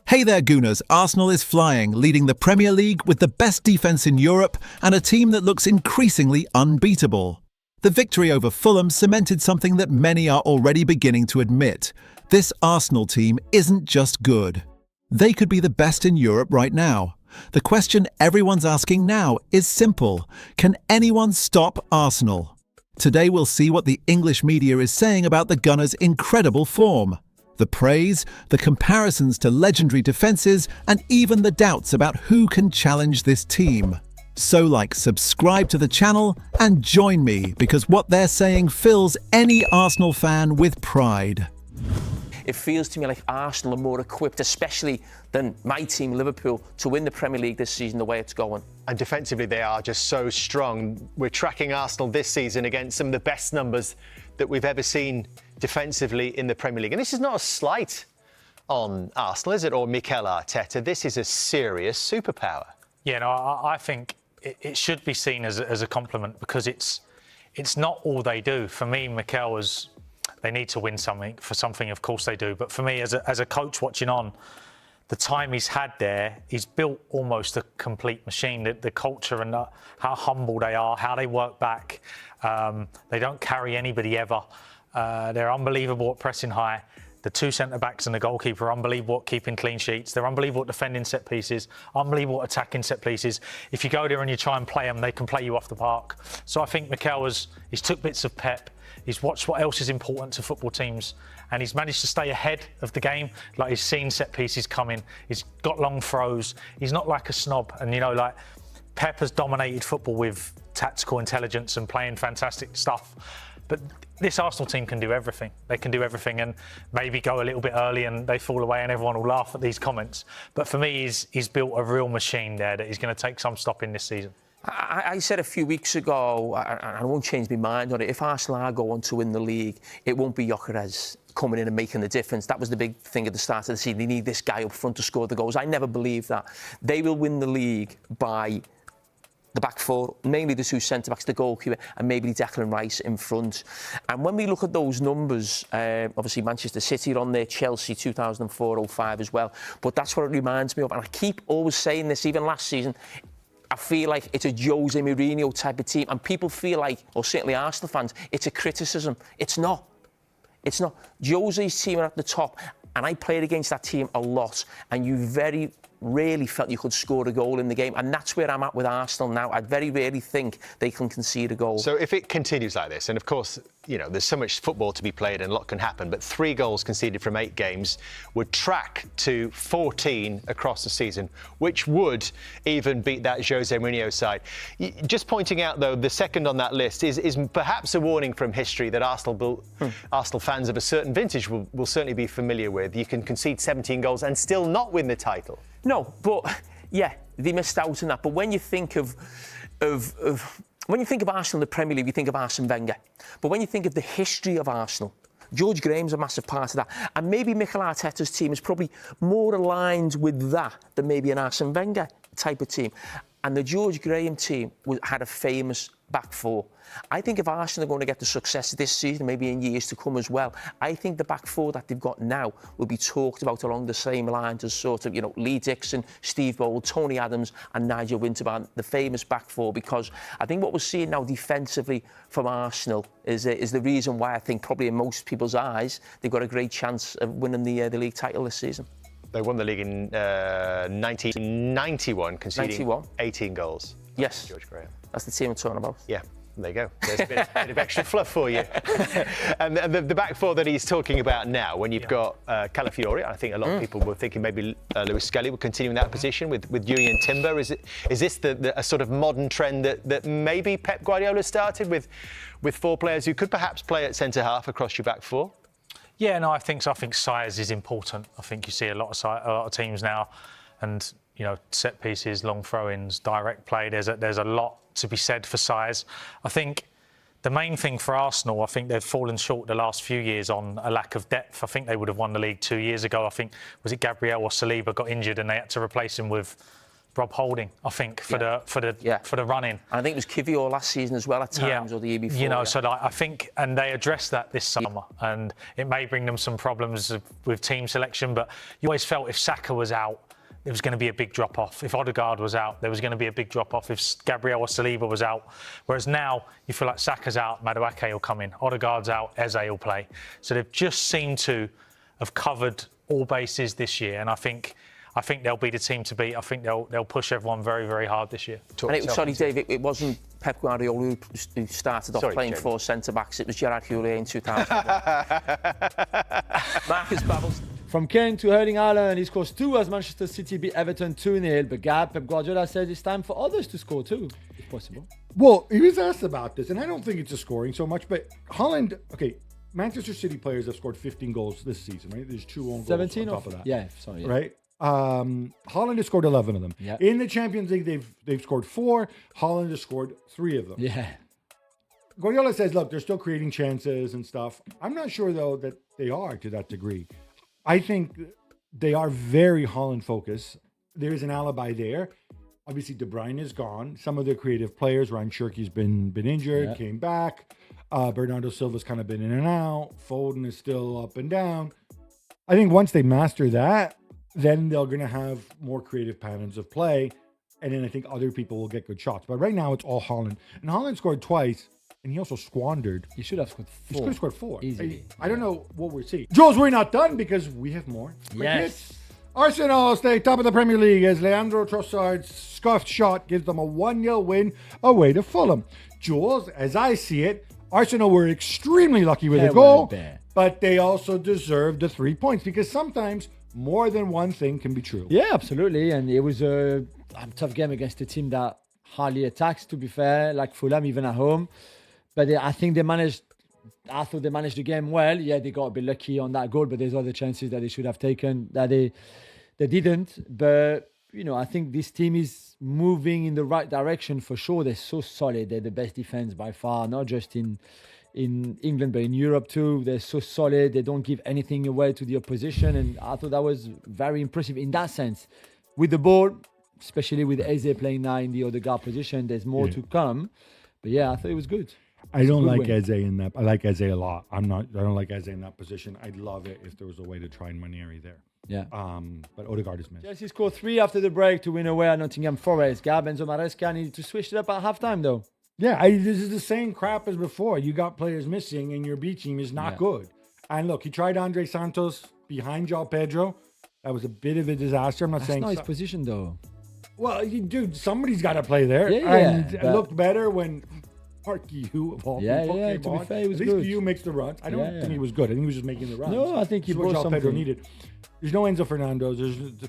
Hey there, Gooners. Arsenal is flying, leading the Premier League with the best defence in Europe and a team that looks increasingly unbeatable. The victory over Fulham cemented something that many are already beginning to admit. This Arsenal team isn't just good. They could be the best in Europe right now. The question everyone's asking now is simple. Can anyone stop Arsenal? Today we'll see what the English media is saying about the Gunners' incredible form. The praise, the comparisons to legendary defences, and even the doubts about who can challenge this team. So subscribe to the channel and join me, because what they're saying fills any Arsenal fan with pride. It feels to me like Arsenal are more equipped, especially than my team, Liverpool, to win the Premier League this season the way it's going. And defensively, they are just so strong. We're tracking Arsenal this season against some of the best numbers that we've ever seen defensively in the Premier League. And this is not a slight on Arsenal, is it? Or Mikel Arteta. This is a serious superpower. Yeah, no, I think it should be seen as a compliment, because it's not all they do. For me, Mikel was... They need to win something. For something, of course they do. But for me, as a coach watching on, the time he's had there, he's built almost a complete machine. The culture and how humble they are, how they work back. They don't carry anybody ever. They're unbelievable at pressing high. The two centre-backs and the goalkeeper are unbelievable at keeping clean sheets. They're unbelievable at defending set pieces, unbelievable at attacking set pieces. If you go there and you try and play them, they can play you off the park. So I think Mikel he's took bits of Pep. He's watched what else is important to football teams, and he's managed to stay ahead of the game. Like, he's seen set pieces coming. He's got long throws. He's not like a snob. And, Pep has dominated football with tactical intelligence and playing fantastic stuff. But this Arsenal team can do everything. They can do everything, and maybe go a little bit early and they fall away and everyone will laugh at these comments. But for me, he's built a real machine there that he's going to take some stopping this season. I said a few weeks ago, and I won't change my mind on it, if Arsenal are going to win the league, it won't be Gyökeres coming in and making the difference. That was the big thing at the start of the season. They need this guy up front to score the goals. I never believed that. They will win the league by the back four, mainly the two centre-backs, the goalkeeper, and maybe Declan Rice in front. And when we look at those numbers, obviously Manchester City are on there, Chelsea 2004-05 as well, but that's what it reminds me of. And I keep always saying this, even last season, I feel like it's a Jose Mourinho type of team, and people feel like, or certainly Arsenal fans, it's a criticism. It's not. It's not. Jose's team are at the top, and I played against that team a lot, and you very rarely felt you could score a goal in the game, and that's where I'm at with Arsenal now. I very rarely think they can concede a goal. So if it continues like this, and of course, there's so much football to be played and a lot can happen, but 3 goals conceded from 8 games would track to 14 across the season, which would even beat that Jose Mourinho side. Just pointing out, though, the second on that list is perhaps a warning from history that Arsenal fans of a certain vintage will certainly be familiar with. You can concede 17 goals and still not win the title. No, but yeah, they missed out on that. But when you think of when you think of Arsenal in the Premier League, you think of Arsene Wenger. But when you think of the history of Arsenal, George Graham's a massive part of that. And maybe Mikel Arteta's team is probably more aligned with that than maybe an Arsene Wenger type of team. And the George Graham team had a famous back four. I think if Arsenal are going to get the success this season, maybe in years to come as well, I think the back four that they've got now will be talked about along the same lines as sort of, Lee Dixon, Steve Bold, Tony Adams and Nigel Winterburn, the famous back four, because I think what we're seeing now defensively from Arsenal is the reason why I think probably in most people's eyes they've got a great chance of winning the league title this season. They won the league in 1991, conceding 18 goals. Yes. George Graham. That's the team I'm talking about. Yeah. There you go. There's a bit of extra fluff for you. And the back four that he's talking about now, when you've got Calafiori, I think a lot of people were thinking maybe Lewis Skelly will continue in that position with Jurgen Timber. Is this a sort of modern trend that maybe Pep Guardiola started with 4 players who could perhaps play at centre-half across your back four? Yeah, no, I think so. I think size is important. I think you see a lot of teams now, and set pieces, long throw-ins, direct play. There's a lot to be said for size. I think the main thing for Arsenal, I think they've fallen short the last few years on a lack of depth. I think they would have won the league 2 years ago. I think, was it Gabriel or Saliba got injured and they had to replace him with Rob Holding, I think, for the running. And I think it was Kivior last season as well at times, or the year before. You know, so like, I think, and they addressed that this summer, and it may bring them some problems with team selection, but you always felt if Saka was out, there was going to be a big drop-off. If Odegaard was out, there was going to be a big drop-off. If Gabriel or Saliba was out. Whereas now, you feel like Saka's out, Madueke will come in. Odegaard's out, Eze will play. So they've just seemed to have covered all bases this year, and I think they'll be the team to beat. I think they'll push everyone very, very hard this year. Sorry, Dave, it wasn't Pep Guardiola who started off playing four centre-backs. It was Gerard Houllier in 2001. Marcus Babbles. From Kane to Erling Haaland, he scores 2 as Manchester City beat Everton 2-0. But Pep Guardiola said it's time for others to score too, if possible. Well, he was asked about this, and I don't think it's a scoring so much, but Haaland, okay, Manchester City players have scored 15 goals this season, right? There's 2 own goals 17 on top of that. Yeah, sorry. Yeah. Right? Haaland has scored 11 of them. Yeah. In the Champions League, they've scored 4. Haaland has scored 3 of them. Yeah. Guardiola says, look, they're still creating chances and stuff. I'm not sure, though, that they are to that degree. I think they are very Haaland-focused. There is an alibi there. Obviously, De Bruyne is gone. Some of the creative players, Ryan Cherky's been injured, came back. Bernardo Silva's kind of been in and out. Foden is still up and down. I think once they master that, then they're going to have more creative patterns of play. And then I think other people will get good shots. But right now, it's all Haaland. And Haaland scored twice. And he also squandered. He should have scored 4. He should have scored 4. Easily. I don't know what we're seeing. Jules, we're not done because we have more. Yes. Arsenal stay top of the Premier League as Leandro Trossard's scuffed shot gives them a 1-0 win away to Fulham. Jules, as I see it, Arsenal were extremely lucky with a goal, but they also deserved the 3 points because sometimes more than one thing can be true. Yeah, absolutely. And it was a tough game against a team that hardly attacks, to be fair, like Fulham, even at home. But I think I thought they managed the game well. Yeah, they got a bit lucky on that goal, but there's other chances that they should have taken that they didn't. But, you know, I think this team is moving in the right direction for sure. They're so solid. They're the best defense by far, not just in England, but in Europe too. They're so solid. They don't give anything away to the opposition. And I thought that was very impressive in that sense. With the ball, especially with Eze playing now in the Odegaard position, there's more to come. But yeah, I thought it was good. I don't like Eze in that. I like Eze a lot. I don't like Eze in that position. I'd love it if there was a way to try and Ranieri there. Yeah. But Odegaard is missed. Chelsea scored 3 after the break to win away at Nottingham Forest. Enzo Maresca needed to switch it up at halftime though. Yeah, this is the same crap as before. You got players missing and your B team is not good. And look, he tried Andre Santos behind João Pedro. That was a bit of a disaster. I'm not saying That's not his position though. Well, dude, somebody's got to play there. Yeah, and it looked better when Park Yu of all people came to on. be fair, he was At least good. Yu makes the runs. I don't think he was good. I think he was just making the runs. No, I think he That's what brought João Pedro something. needed. There's no Enzo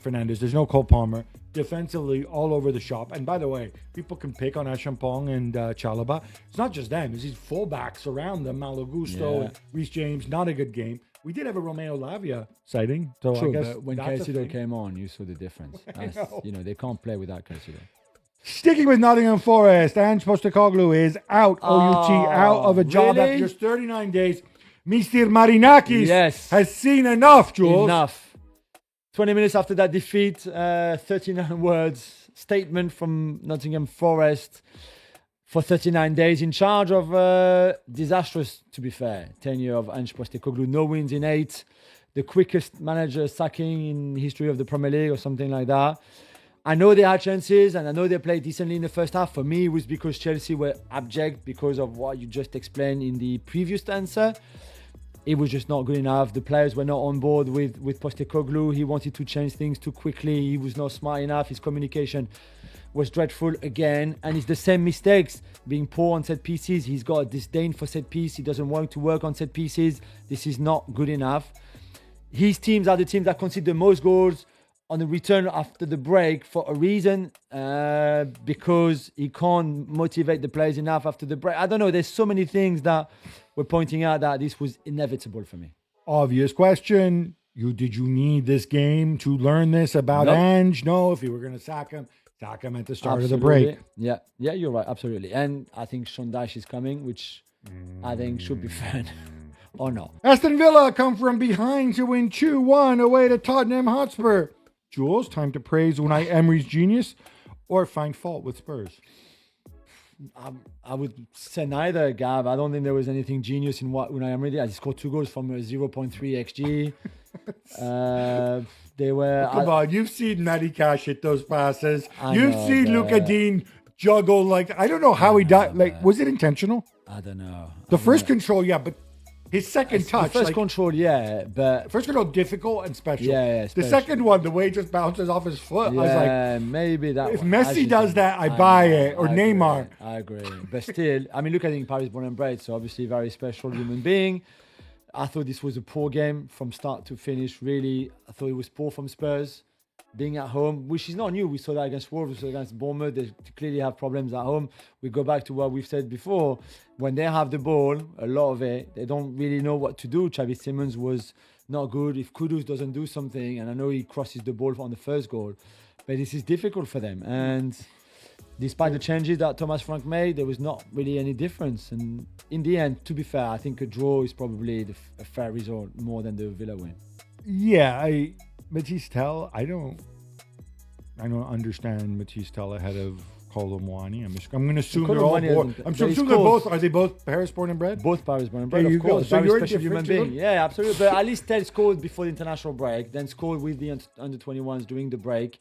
Fernandez. There's no Cole Palmer. Defensively, all over the shop. And by the way, people can pick on Achampong and Chalobah. It's not just them. It's these fullbacks around them. Malo Gusto and Reece James. Not a good game. We did have a Romeo Lavia sighting. So True, I guess but when that's a Caicedo thing. came on, you saw the difference. You know, they can't play without Caicedo. Sticking with Nottingham Forest, Ange Postecoglou is out. Out of a job really? after just 39 days. Mr. Marinakis has seen enough, Jules. Enough. 20 minutes after that defeat, 39 words, statement from Nottingham Forest for 39 days in charge of disastrous, to be fair, tenure of Ange Postecoglou. No wins in 8. The quickest manager sacking in history of the Premier League or something like that. I know they had chances and I know they played decently in the first half. For me, it was because Chelsea were abject because of what you just explained in the previous answer. It was just not good enough. The players were not on board with Postecoglou. He wanted to change things too quickly. He was not smart enough. His communication was dreadful again. And it's the same mistakes, being poor on set pieces. He's got a disdain for set piece. He doesn't want to work on set pieces. This is not good enough. His teams are the teams that concede the most goals on the return after the break for a reason, because he can't motivate the players enough after the break. I don't know. There's so many things that we're pointing out that this was inevitable for me. Obvious question. Did you need this game to learn this about Ange? No, if you were going to sack him at the start of the break. Yeah, you're right. Absolutely. And I think Sean Dyche is coming, which I think should be fair. Or not. Aston Villa come from behind to win 2-1 away to Tottenham Hotspur. Jules, time to praise Unai Emery's genius or find fault with Spurs? I would say neither, Gav. I don't think there was anything genius in what Unai Emery did. He scored 2 goals from a 0.3 xG. They were. Come on, you've seen Matty Cash hit those passes. I You've know, seen but- Luca Dean juggle like I don't know how he died. Like, was it intentional? I don't know. The first control, yeah, but his second touch, The first like, control, yeah, but first control difficult and special. Yeah, The special. second one, the way it just bounces off his foot, I was like, yeah, maybe that. if one. Messi I just does think- that, I buy know, it. Or I agree, Neymar. I agree. But still, I mean, look at him, Paris born and bred, so obviously very special human being. I thought this was a poor game from start to finish. Really, I thought it was poor from Spurs. Being at home, which is not new. We saw that against Wolves, we saw that against Bournemouth. They clearly have problems at home. We go back to what we've said before. When they have the ball, a lot of it, they don't really know what to do. Xavi Simons was not good. If Kudus doesn't do something, and I know he crosses the ball on the first goal, but this is difficult for them. And despite the changes that Thomas Frank made, there was not really any difference. And in the end, to be fair, I think a draw is probably a fair result more than the Villa win. Yeah, Matisse Tell, I don't understand Matisse Tell ahead of Colomwani. I'm going to assume they're all Colomwani born. hasn't- I'm but sure he's they're both. called- Are they both Paris born and bred? Both Paris born and bred, There you of go. course. So Very you're special human different to being. them? Yeah, absolutely. But at least Ted scored before the international break, then scored with the under 21s during the break.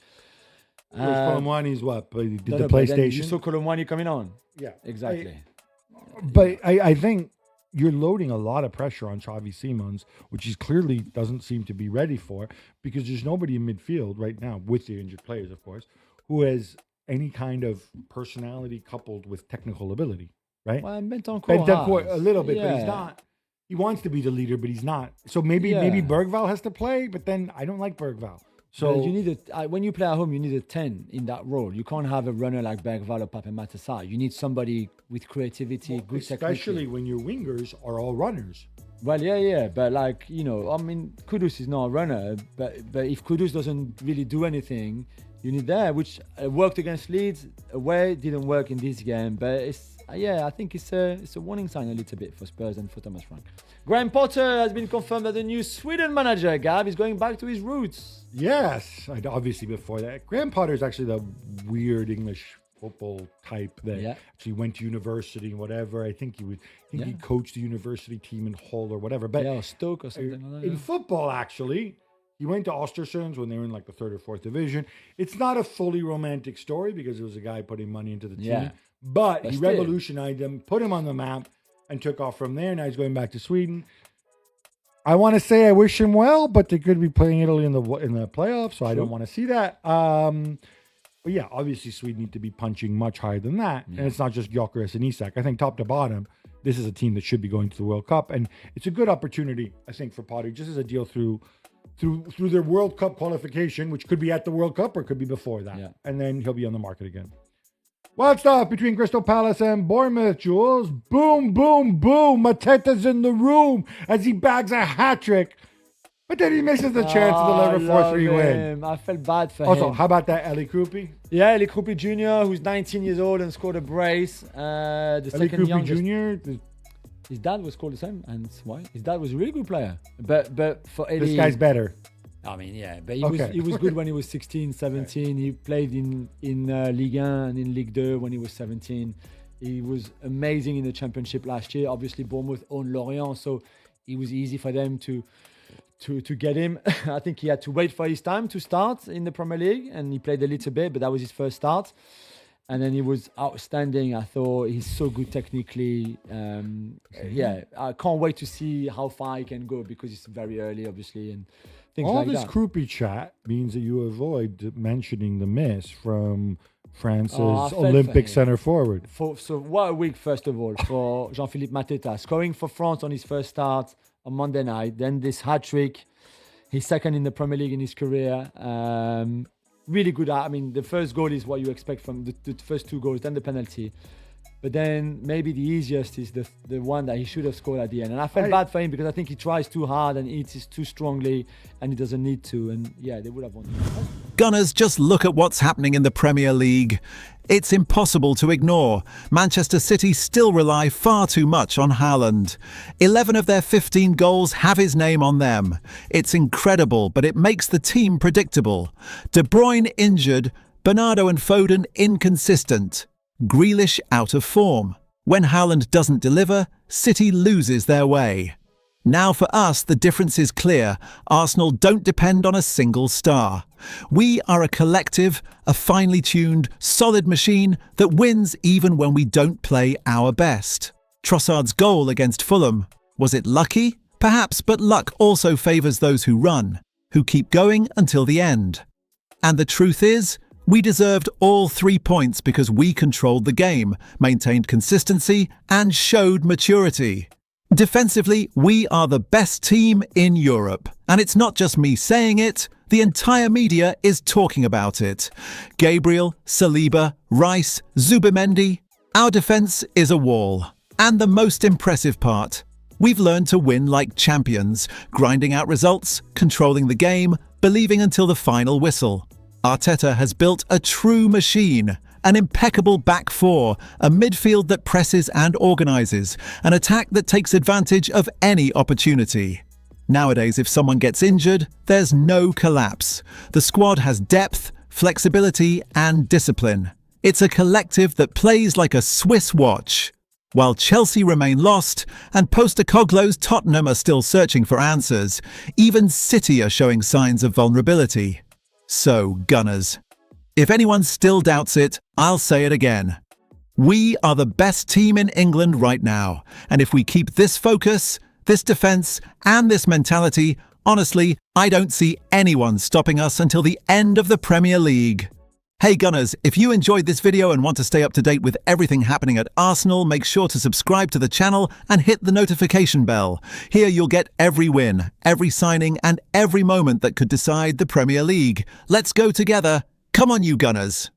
Colomwani's what? Did No, the no, but then PlayStation? You saw Colomwani coming on. Yeah, Exactly. But I think you're loading a lot of pressure on Xavi Simons, which he clearly doesn't seem to be ready for, because there's nobody in midfield right now, with the injured players, of course, who has any kind of personality coupled with technical ability, right? Well, Bentancur Bentancur has. a little bit, but he's Yeah. not. He wants to be the leader, but he's not. So maybe Bergval has to play, but then I don't like Bergval. So But you need when you play at home, you need a 10 in that role. You can't have a runner like Bergval or Pape Matar. You need somebody with creativity, good especially technique. when your wingers are all runners. Well, yeah, but like, I mean, Kudus is not a runner, but if Kudus doesn't really do anything, you need that, which worked against Leeds away, didn't work in this game, but it's I think it's a warning sign a little bit for Spurs and for Thomas Frank. Graham Potter has been confirmed as the new Sweden manager. Gav is going back to his roots. Yes, obviously before that. Graham Potter is actually the weird English football type that actually went to university and whatever. I think he coached the university team in Hull or whatever. But Or Stoke or something like that. in football, actually, he went to Östersunds when they were in like the 3rd or 4th division. It's not a fully romantic story because it was a guy putting money into the team. Yeah. But he still. revolutionized them, put him on the map, and took off from there. Now he's going back to Sweden. I want to say I wish him well, but they could be playing Italy in the playoffs, so I don't want to see that. But yeah, obviously Sweden need to be punching much higher than that. And it's not just Gyökeres and Isak. I think top to bottom, this is a team that should be going to the World Cup. And it's a good opportunity, I think, for Potter, just as a deal through their World Cup qualification, which could be at the World Cup or could be before that. Yeah. And then he'll be on the market again. What's up between Crystal Palace and Bournemouth, Jules? Boom, boom, boom. Mateta's in the room as he bags a hat-trick. But then he misses the chance to deliver 4-3 win. I felt bad for Also, him. how about that Eli Krupi? Yeah, Eli Krupi Jr., who's 19 years old and scored a brace. The Eli second Krupi youngest. Jr.? His dad was called the same, and why? His dad was a really good player. But for Eli, This guy's better. I mean, yeah, but he Okay. was good when he was 16, 17. He played in Ligue 1 and in Ligue 2 when he was 17. He was amazing in the championship last year. Obviously, Bournemouth owned Lorient, so it was easy for them to get him. I think he had to wait for his time to start in the Premier League, and he played a little bit, but that was his first start. And then he was outstanding. I thought he's so good technically. I can't wait to see how far he can go because it's very early, obviously, and things All like this that. Krupi chat means that you avoid mentioning the miss from France's I felt for Olympic him. center forward. So what a week, first of all, for Jean-Philippe Mateta. Scoring for France on his first start on Monday night. Then this hat-trick. He's second in the Premier League in his career. Really good. I mean, the first goal is what you expect from the first 2 goals, then the penalty. But then maybe the easiest is the one that he should have scored at the end. And I felt bad for him because I think he tries too hard and eats too strongly and he doesn't need to. And yeah, they would have won. Gunners, just look at what's happening in the Premier League. It's impossible to ignore. Manchester City still rely far too much on Haaland. 11 of their 15 goals have his name on them. It's incredible, but it makes the team predictable. De Bruyne injured, Bernardo and Foden inconsistent. Grealish out of form. When Haaland doesn't deliver, City loses their way. Now for us, the difference is clear. Arsenal don't depend on a single star. We are a collective, a finely tuned, solid machine that wins even when we don't play our best. Trossard's goal against Fulham. Was it lucky? Perhaps, but luck also favours those who run, who keep going until the end. And the truth is, we deserved all 3 points because we controlled the game, maintained consistency, and showed maturity. Defensively, we are the best team in Europe. And it's not just me saying it, the entire media is talking about it. Gabriel, Saliba, Rice, Zubimendi. Our defence is a wall. And the most impressive part, we've learned to win like champions, grinding out results, controlling the game, believing until the final whistle. Arteta has built a true machine, an impeccable back four, a midfield that presses and organises, an attack that takes advantage of any opportunity. Nowadays, if someone gets injured, there's no collapse. The squad has depth, flexibility and discipline. It's a collective that plays like a Swiss watch. While Chelsea remain lost and Postecoglou's Tottenham are still searching for answers, even City are showing signs of vulnerability. So, Gunners, if anyone still doubts it, I'll say it again. We are the best team in England right now, and if we keep this focus, this defence, and this mentality, honestly, I don't see anyone stopping us until the end of the Premier League. Hey Gunners, if you enjoyed this video and want to stay up to date with everything happening at Arsenal, make sure to subscribe to the channel and hit the notification bell. Here you'll get every win, every signing and every moment that could decide the Premier League. Let's go together. Come on you Gunners.